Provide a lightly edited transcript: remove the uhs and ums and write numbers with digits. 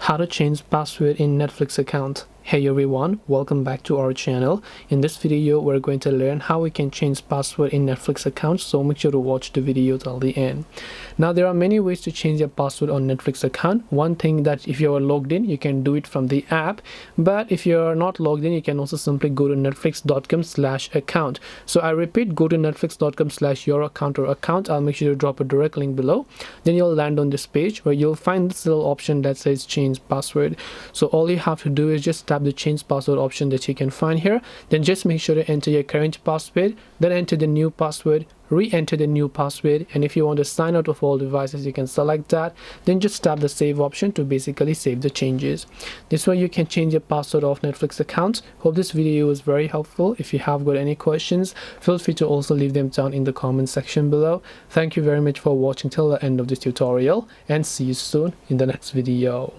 How to change password in Netflix account. Hey everyone, welcome back to our channel. In this video we're going to learn how we can change password in Netflix account, so make sure to watch the video till the end. Now there are many ways to change your password on Netflix account. One thing that if you are logged in, you can do it from the app, but if you're not logged in, you can also simply go to netflix.com/account. So I repeat, go to netflix.com/your-account or account. I'll make sure to drop a direct link below. Then you'll land on this page where you'll find this little option that says change password. So all you have to do is just tap the change password option that you can find here. Then just make sure to enter your current password, then enter the new password, re-enter the new password, and if you want to sign out of all devices, you can select that. Then just tap the save option to basically save the changes. This way you can change your password of Netflix accounts. Hope this video was very helpful. If you have got any questions, feel free to also leave them down in the comment section below. Thank you very much for watching till the end of this tutorial, and see you soon in the next video.